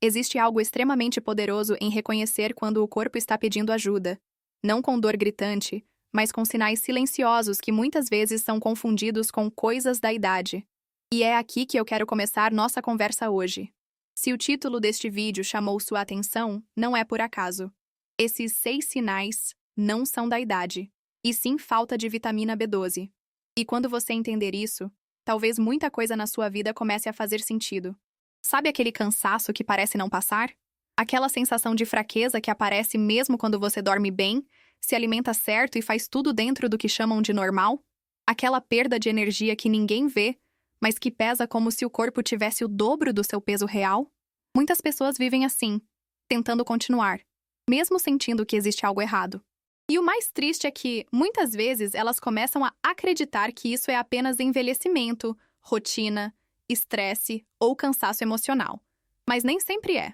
Existe algo extremamente poderoso em reconhecer quando o corpo está pedindo ajuda. Não com dor gritante, mas com sinais silenciosos que muitas vezes são confundidos com coisas da idade. E é aqui que eu quero começar nossa conversa hoje. Se o título deste vídeo chamou sua atenção, não é por acaso. Esses 6 sinais não são da idade, e sim falta de vitamina B12. E quando você entender isso, talvez muita coisa na sua vida comece a fazer sentido. Sabe aquele cansaço que parece não passar? Aquela sensação de fraqueza que aparece mesmo quando você dorme bem, se alimenta certo e faz tudo dentro do que chamam de normal? Aquela perda de energia que ninguém vê, mas que pesa como se o corpo tivesse o dobro do seu peso real? Muitas pessoas vivem assim, tentando continuar, mesmo sentindo que existe algo errado. E o mais triste é que, muitas vezes, elas começam a acreditar que isso é apenas envelhecimento, rotina, estresse ou cansaço emocional. Mas nem sempre é.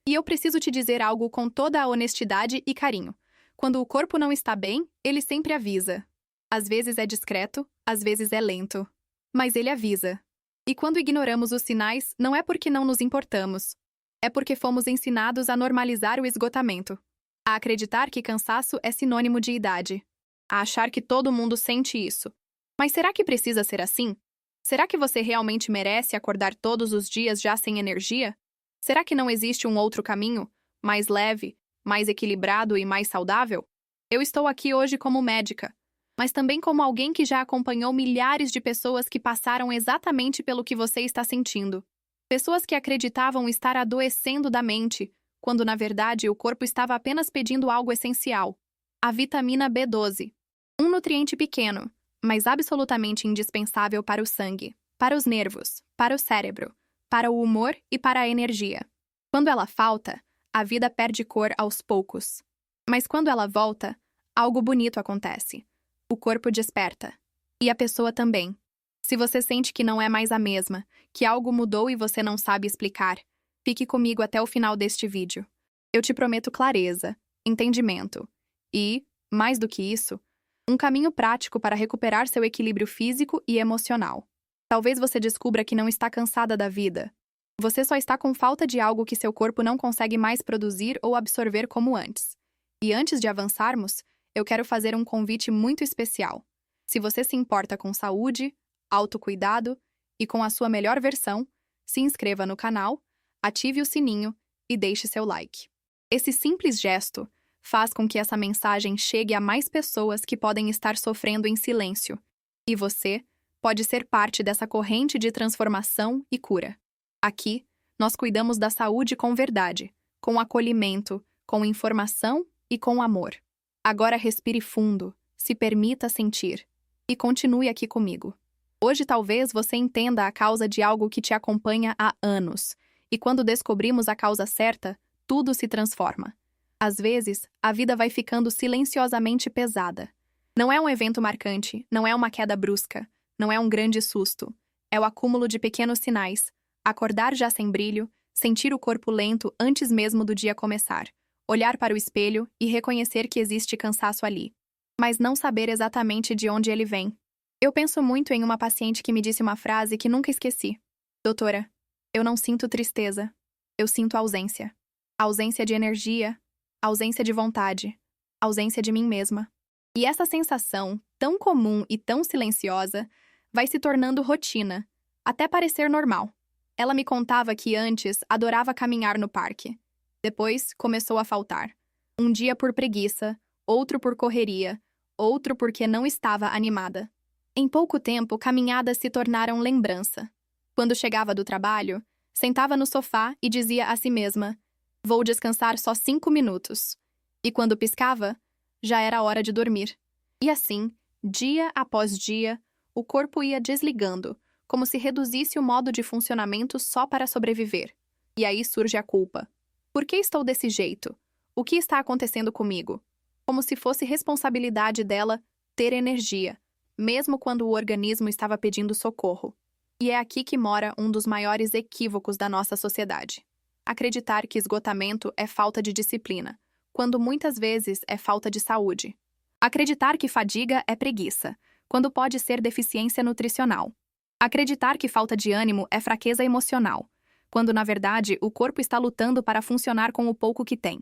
E eu preciso te dizer algo com toda a honestidade e carinho. Quando o corpo não está bem, ele sempre avisa. Às vezes é discreto, às vezes é lento. Mas ele avisa. E quando ignoramos os sinais, não é porque não nos importamos. É porque fomos ensinados a normalizar o esgotamento. A acreditar que cansaço é sinônimo de idade. A achar que todo mundo sente isso. Mas será que precisa ser assim? Será que você realmente merece acordar todos os dias já sem energia? Será que não existe um outro caminho, mais leve, mais equilibrado e mais saudável? Eu estou aqui hoje como médica, mas também como alguém que já acompanhou milhares de pessoas que passaram exatamente pelo que você está sentindo. Pessoas que acreditavam estar adoecendo da mente, quando na verdade o corpo estava apenas pedindo algo essencial: a vitamina B12. Um nutriente pequeno, mas absolutamente indispensável para o sangue, para os nervos, para o cérebro, para o humor e para a energia. Quando ela falta, a vida perde cor aos poucos. Mas quando ela volta, algo bonito acontece. O corpo desperta. E a pessoa também. Se você sente que não é mais a mesma, que algo mudou e você não sabe explicar, fique comigo até o final deste vídeo. Eu te prometo clareza, entendimento e, mais do que isso, um caminho prático para recuperar seu equilíbrio físico e emocional. Talvez você descubra que não está cansada da vida. Você só está com falta de algo que seu corpo não consegue mais produzir ou absorver como antes. E antes de avançarmos, eu quero fazer um convite muito especial. Se você se importa com saúde, autocuidado e com a sua melhor versão, se inscreva no canal, ative o sininho e deixe seu like. Esse simples gesto faz com que essa mensagem chegue a mais pessoas que podem estar sofrendo em silêncio. E você pode ser parte dessa corrente de transformação e cura. Aqui, nós cuidamos da saúde com verdade, com acolhimento, com informação e com amor. Agora respire fundo, se permita sentir e continue aqui comigo. Hoje talvez você entenda a causa de algo que te acompanha há anos, e quando descobrimos a causa certa, tudo se transforma. Às vezes, a vida vai ficando silenciosamente pesada. Não é um evento marcante, não é uma queda brusca, não é um grande susto. É o acúmulo de pequenos sinais. Acordar já sem brilho, sentir o corpo lento antes mesmo do dia começar, olhar para o espelho e reconhecer que existe cansaço ali, mas não saber exatamente de onde ele vem. Eu penso muito em uma paciente que me disse uma frase que nunca esqueci. Doutora, eu não sinto tristeza, eu sinto ausência. Ausência de energia, ausência de vontade, ausência de mim mesma. E essa sensação, tão comum e tão silenciosa, vai se tornando rotina, até parecer normal. Ela me contava que antes adorava caminhar no parque. Depois começou a faltar. Um dia por preguiça, outro por correria, outro porque não estava animada. Em pouco tempo, caminhadas se tornaram lembrança. Quando chegava do trabalho, sentava no sofá e dizia a si mesma: vou descansar só 5 minutos. E quando piscava, já era hora de dormir. E assim, dia após dia, o corpo ia desligando, como se reduzisse o modo de funcionamento só para sobreviver. E aí surge a culpa. Por que estou desse jeito? O que está acontecendo comigo? Como se fosse responsabilidade dela ter energia, mesmo quando o organismo estava pedindo socorro. E é aqui que mora um dos maiores equívocos da nossa sociedade. Acreditar que esgotamento é falta de disciplina, quando muitas vezes é falta de saúde. Acreditar que fadiga é preguiça, quando pode ser deficiência nutricional. Acreditar que falta de ânimo é fraqueza emocional, quando na verdade o corpo está lutando para funcionar com o pouco que tem.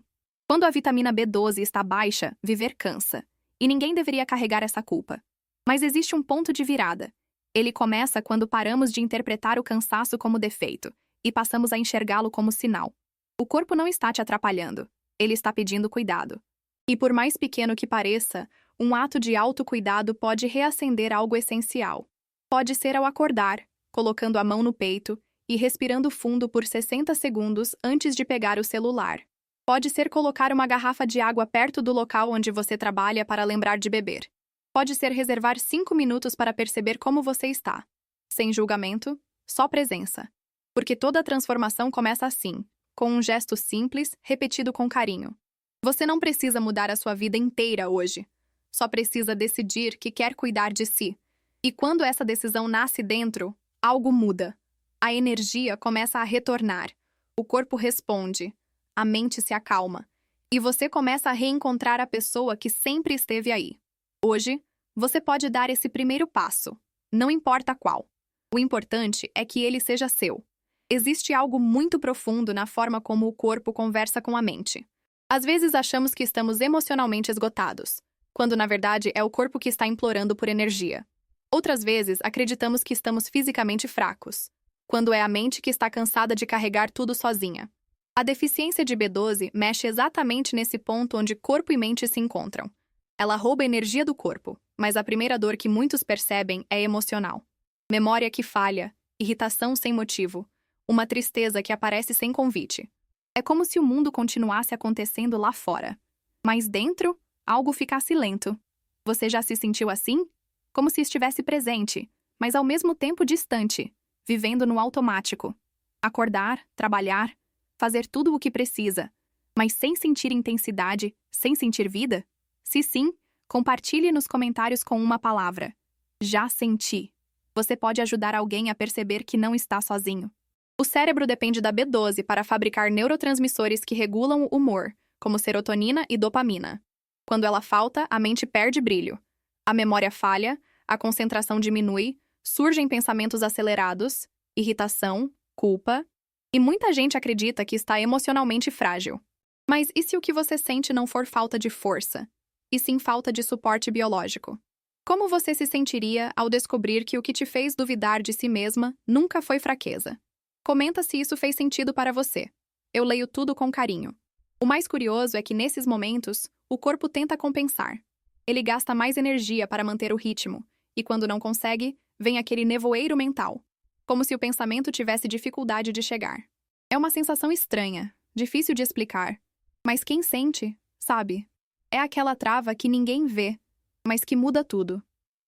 Quando a vitamina B12 está baixa, viver cansa. E ninguém deveria carregar essa culpa. Mas existe um ponto de virada. Ele começa quando paramos de interpretar o cansaço como defeito e passamos a enxergá-lo como sinal. O corpo não está te atrapalhando, ele está pedindo cuidado. E por mais pequeno que pareça, um ato de autocuidado pode reacender algo essencial. Pode ser ao acordar, colocando a mão no peito e respirando fundo por 60 segundos antes de pegar o celular. Pode ser colocar uma garrafa de água perto do local onde você trabalha para lembrar de beber. Pode ser reservar 5 minutos para perceber como você está. Sem julgamento, só presença. Porque toda transformação começa assim, com um gesto simples, repetido com carinho. Você não precisa mudar a sua vida inteira hoje. Só precisa decidir que quer cuidar de si. E quando essa decisão nasce dentro, algo muda. A energia começa a retornar. O corpo responde. A mente se acalma. E você começa a reencontrar a pessoa que sempre esteve aí. Hoje, você pode dar esse primeiro passo. Não importa qual. O importante é que ele seja seu. Existe algo muito profundo na forma como o corpo conversa com a mente. Às vezes achamos que estamos emocionalmente esgotados, quando na verdade é o corpo que está implorando por energia. Outras vezes acreditamos que estamos fisicamente fracos, quando é a mente que está cansada de carregar tudo sozinha. A deficiência de B12 mexe exatamente nesse ponto onde corpo e mente se encontram. Ela rouba a energia do corpo, mas a primeira dor que muitos percebem é emocional. Memória que falha, irritação sem motivo, uma tristeza que aparece sem convite. É como se o mundo continuasse acontecendo lá fora. Mas dentro, algo ficasse lento. Você já se sentiu assim? Como se estivesse presente, mas ao mesmo tempo distante, vivendo no automático. Acordar, trabalhar, fazer tudo o que precisa, mas sem sentir intensidade, sem sentir vida? Se sim, compartilhe nos comentários com uma palavra. Já senti. Você pode ajudar alguém a perceber que não está sozinho. O cérebro depende da B12 para fabricar neurotransmissores que regulam o humor, como serotonina e dopamina. Quando ela falta, a mente perde brilho. A memória falha, a concentração diminui, surgem pensamentos acelerados, irritação, culpa, e muita gente acredita que está emocionalmente frágil. Mas e se o que você sente não for falta de força, e sim falta de suporte biológico? Como você se sentiria ao descobrir que o que te fez duvidar de si mesma nunca foi fraqueza? Comenta se isso fez sentido para você. Eu leio tudo com carinho. O mais curioso é que nesses momentos, o corpo tenta compensar. Ele gasta mais energia para manter o ritmo, e quando não consegue, vem aquele nevoeiro mental, como se o pensamento tivesse dificuldade de chegar. É uma sensação estranha, difícil de explicar, mas quem sente, sabe. É aquela trava que ninguém vê, mas que muda tudo.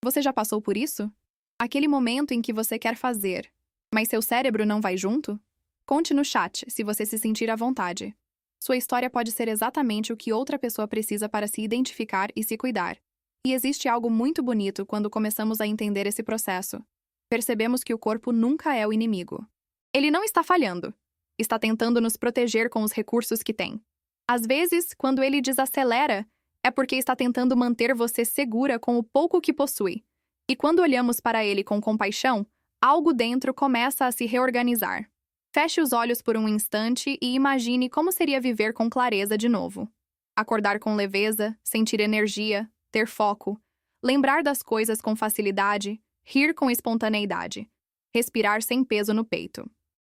Você já passou por isso? Aquele momento em que você quer fazer, mas seu cérebro não vai junto? Conte no chat, se você se sentir à vontade. Sua história pode ser exatamente o que outra pessoa precisa para se identificar e se cuidar. E existe algo muito bonito quando começamos a entender esse processo. Percebemos que o corpo nunca é o inimigo. Ele não está falhando. Está tentando nos proteger com os recursos que tem. Às vezes, quando ele desacelera, é porque está tentando manter você segura com o pouco que possui. E quando olhamos para ele com compaixão, algo dentro começa a se reorganizar. Feche os olhos por um instante e imagine como seria viver com clareza de novo. Acordar com leveza, sentir energia, ter foco, lembrar das coisas com facilidade, rir com espontaneidade, respirar sem peso no peito.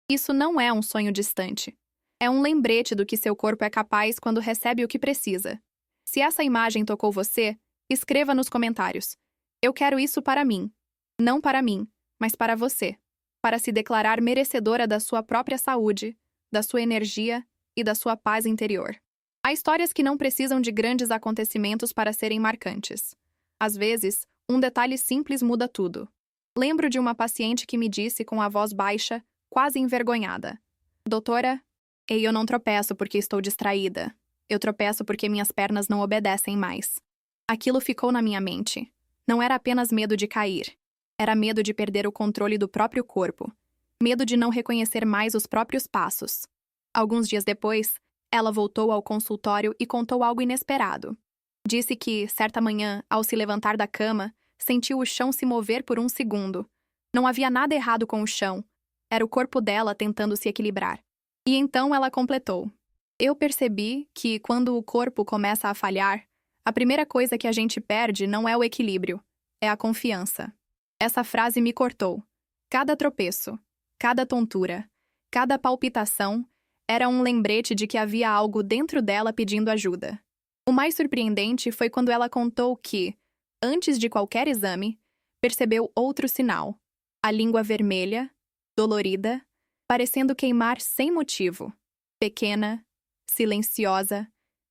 Isso não é um sonho distante. É um lembrete do que seu corpo é capaz quando recebe o que precisa. Se essa imagem tocou você, escreva nos comentários. Eu quero isso para mim. Não para mim, mas para você. Para se declarar merecedora da sua própria saúde, da sua energia e da sua paz interior. Há histórias que não precisam de grandes acontecimentos para serem marcantes. Às vezes, um detalhe simples muda tudo. Lembro de uma paciente que me disse com a voz baixa, quase envergonhada: Doutora, eu não tropeço porque estou distraída. Eu tropeço porque minhas pernas não obedecem mais. Aquilo ficou na minha mente. Não era apenas medo de cair. Era medo de perder o controle do próprio corpo. Medo de não reconhecer mais os próprios passos. Alguns dias depois, ela voltou ao consultório e contou algo inesperado. Disse que, certa manhã, ao se levantar da cama, sentiu o chão se mover por um segundo. Não havia nada errado com o chão, Era o corpo dela tentando se equilibrar. E então ela completou: eu percebi que, quando o corpo começa a falhar, a primeira coisa que a gente perde não é o equilíbrio, é a confiança. Essa frase me cortou. Cada tropeço, cada tontura, cada palpitação era um lembrete de que havia algo dentro dela pedindo ajuda. O mais surpreendente foi quando ela contou que, antes de qualquer exame, percebeu outro sinal: a língua vermelha, dolorida, parecendo queimar sem motivo. Pequena, silenciosa,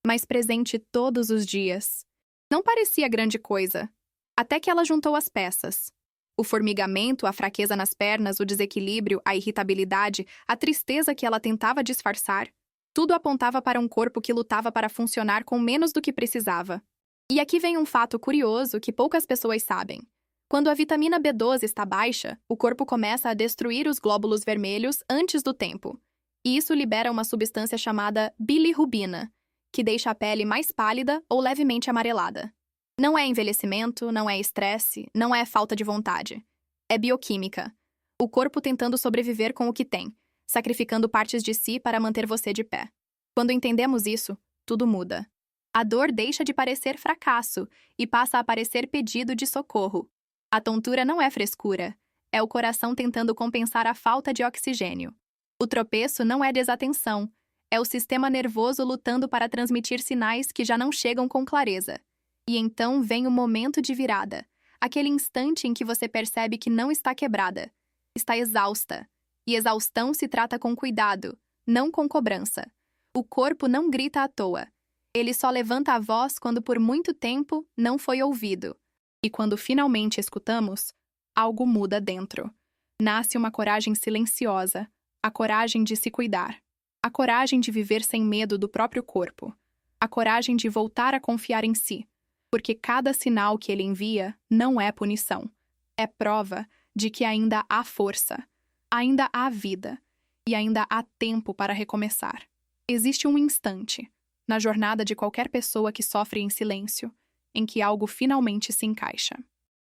mas presente todos os dias. Não parecia grande coisa, até que ela juntou as peças. O formigamento, a fraqueza nas pernas, o desequilíbrio, a irritabilidade, a tristeza que ela tentava disfarçar, tudo apontava para um corpo que lutava para funcionar com menos do que precisava. E aqui vem um fato curioso que poucas pessoas sabem. Quando a vitamina B12 está baixa, o corpo começa a destruir os glóbulos vermelhos antes do tempo. E isso libera uma substância chamada bilirrubina, que deixa a pele mais pálida ou levemente amarelada. Não é envelhecimento, não é estresse, não é falta de vontade. É bioquímica. O corpo tentando sobreviver com o que tem, sacrificando partes de si para manter você de pé. Quando entendemos isso, tudo muda. A dor deixa de parecer fracasso e passa a parecer pedido de socorro. A tontura não é frescura, é o coração tentando compensar a falta de oxigênio. O tropeço não é desatenção, é o sistema nervoso lutando para transmitir sinais que já não chegam com clareza. E então vem o momento de virada, aquele instante em que você percebe que não está quebrada, está exausta. E exaustão se trata com cuidado, não com cobrança. O corpo não grita à toa. Ele só levanta a voz quando por muito tempo não foi ouvido. E quando finalmente escutamos, algo muda dentro. Nasce uma coragem silenciosa, a coragem de se cuidar, a coragem de viver sem medo do próprio corpo, a coragem de voltar a confiar em si, porque cada sinal que ele envia não é punição, é prova de que ainda há força, ainda há vida e ainda há tempo para recomeçar. Existe um instante, na jornada de qualquer pessoa que sofre em silêncio, em que algo finalmente se encaixa.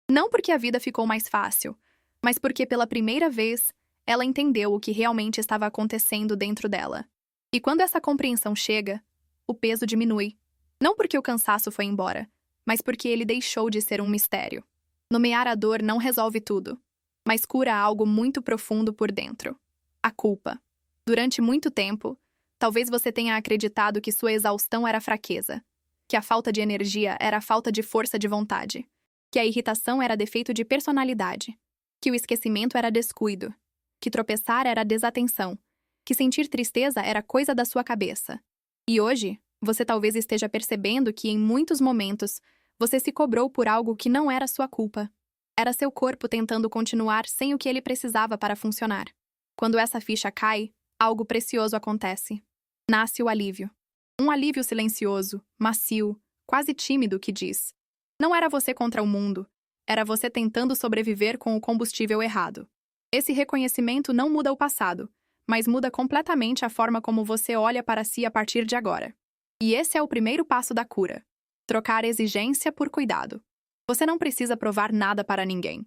Não porque a vida ficou mais fácil, mas porque pela primeira vez ela entendeu o que realmente estava acontecendo dentro dela. E quando essa compreensão chega, o peso diminui. Não porque o cansaço foi embora, mas porque ele deixou de ser um mistério. Nomear a dor não resolve tudo, mas cura algo muito profundo por dentro: a culpa. Durante muito tempo, talvez você tenha acreditado que sua exaustão era fraqueza, que a falta de energia era a falta de força de vontade, que a irritação era defeito de personalidade, que o esquecimento era descuido, que tropeçar era desatenção, que sentir tristeza era coisa da sua cabeça. E hoje, você talvez esteja percebendo que, em muitos momentos, você se cobrou por algo que não era sua culpa. Era seu corpo tentando continuar sem o que ele precisava para funcionar. Quando essa ficha cai, algo precioso acontece. Nasce o alívio. Um alívio silencioso, macio, quase tímido, que diz: não era você contra o mundo, era você tentando sobreviver com o combustível errado. Esse reconhecimento não muda o passado, mas muda completamente a forma como você olha para si a partir de agora. E esse é o primeiro passo da cura: trocar exigência por cuidado. Você não precisa provar nada para ninguém.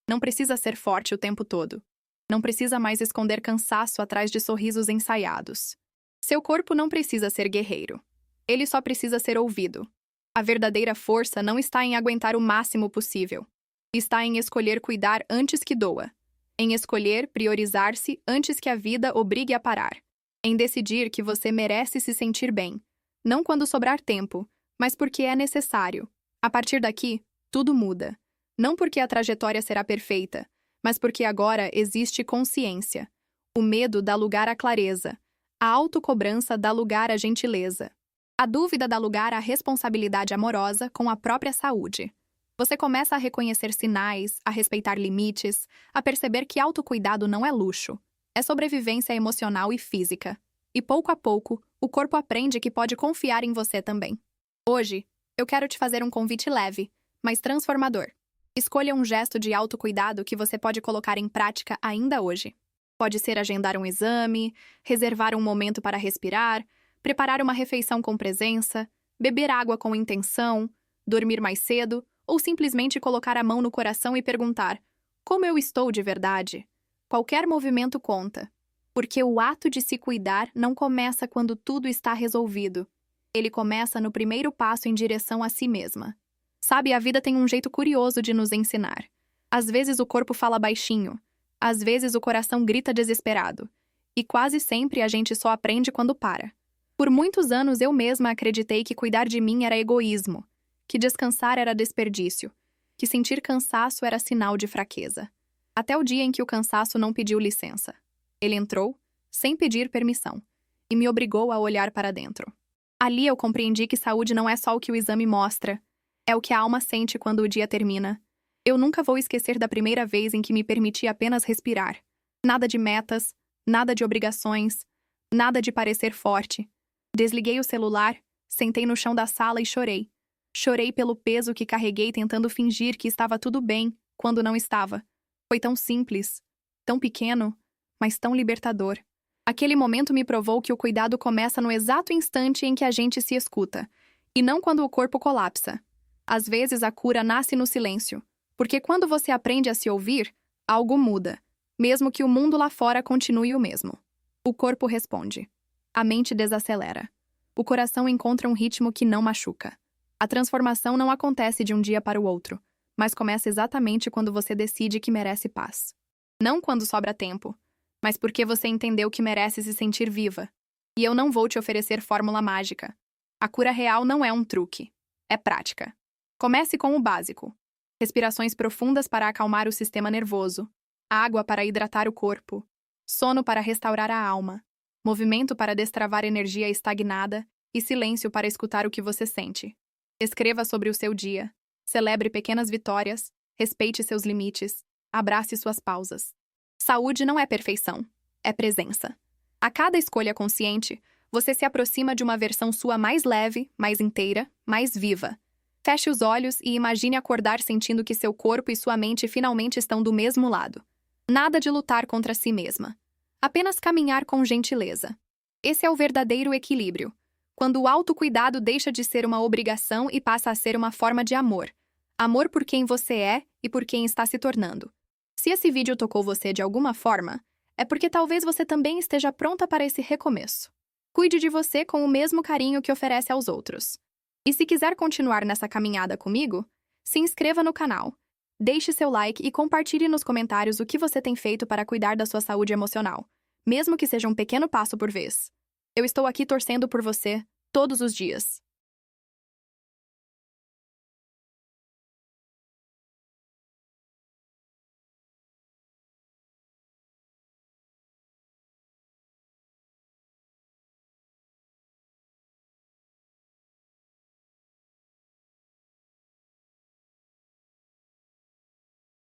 Não precisa ser forte o tempo todo. Não precisa mais esconder cansaço atrás de sorrisos ensaiados. Seu corpo não precisa ser guerreiro. Ele só precisa ser ouvido. A verdadeira força não está em aguentar o máximo possível. Está em escolher cuidar antes que doa. Em escolher priorizar-se antes que a vida obrigue a parar. Em decidir que você merece se sentir bem, não quando sobrar tempo, mas porque é necessário. A partir daqui, tudo muda. Não porque a trajetória será perfeita, mas porque agora existe consciência. O medo dá lugar à clareza. A autocobrança dá lugar à gentileza. A dúvida dá lugar à responsabilidade amorosa com a própria saúde. Você começa a reconhecer sinais, a respeitar limites, a perceber que autocuidado não é luxo, é sobrevivência emocional e física. E pouco a pouco, o corpo aprende que pode confiar em você também. Hoje, eu quero te fazer um convite leve, mas transformador. Escolha um gesto de autocuidado que você pode colocar em prática ainda hoje. Pode ser agendar um exame, reservar um momento para respirar, preparar uma refeição com presença, beber água com intenção, dormir mais cedo, ou simplesmente colocar a mão no coração e perguntar: como eu estou de verdade? Qualquer movimento conta, porque o ato de se cuidar não começa quando tudo está resolvido. Ele começa no primeiro passo em direção a si mesma. Sabe, a vida tem um jeito curioso de nos ensinar. Às vezes o corpo fala baixinho, às vezes o coração grita desesperado, e quase sempre a gente só aprende quando para. Por muitos anos eu mesma acreditei que cuidar de mim era egoísmo, que descansar era desperdício, que sentir cansaço era sinal de fraqueza. Até o dia em que o cansaço não pediu licença. Ele entrou, sem pedir permissão, e me obrigou a olhar para dentro. Ali eu compreendi que saúde não é só o que o exame mostra, é o que a alma sente quando o dia termina. Eu nunca vou esquecer da primeira vez em que me permiti apenas respirar. Nada de metas, nada de obrigações, nada de parecer forte. Desliguei o celular, sentei no chão da sala e chorei. Chorei pelo peso que carreguei tentando fingir que estava tudo bem, quando não estava. Foi tão simples, tão pequeno, mas tão libertador. Aquele momento me provou que o cuidado começa no exato instante em que a gente se escuta, e não quando o corpo colapsa. Às vezes a cura nasce no silêncio, porque quando você aprende a se ouvir, algo muda, mesmo que o mundo lá fora continue o mesmo. O corpo responde. A mente desacelera. O coração encontra um ritmo que não machuca. A transformação não acontece de um dia para o outro, mas começa exatamente quando você decide que merece paz. Não quando sobra tempo, mas porque você entendeu que merece se sentir viva. E eu não vou te oferecer fórmula mágica. A cura real não é um truque, é prática. Comece com o básico. Respirações profundas para acalmar o sistema nervoso, água para hidratar o corpo, sono para restaurar a alma, movimento para destravar energia estagnada e silêncio para escutar o que você sente. Escreva sobre o seu dia, celebre pequenas vitórias, respeite seus limites, abrace suas pausas. Saúde não é perfeição, é presença. A cada escolha consciente, você se aproxima de uma versão sua mais leve, mais inteira, mais viva. Feche os olhos e imagine acordar sentindo que seu corpo e sua mente finalmente estão do mesmo lado. Nada de lutar contra si mesma. Apenas caminhar com gentileza. Esse é o verdadeiro equilíbrio. Quando o autocuidado deixa de ser uma obrigação e passa a ser uma forma de amor. Amor por quem você é e por quem está se tornando. Se esse vídeo tocou você de alguma forma, é porque talvez você também esteja pronta para esse recomeço. Cuide de você com o mesmo carinho que oferece aos outros. E se quiser continuar nessa caminhada comigo, se inscreva no canal, deixe seu like e compartilhe nos comentários o que você tem feito para cuidar da sua saúde emocional, mesmo que seja um pequeno passo por vez. Eu estou aqui torcendo por você todos os dias.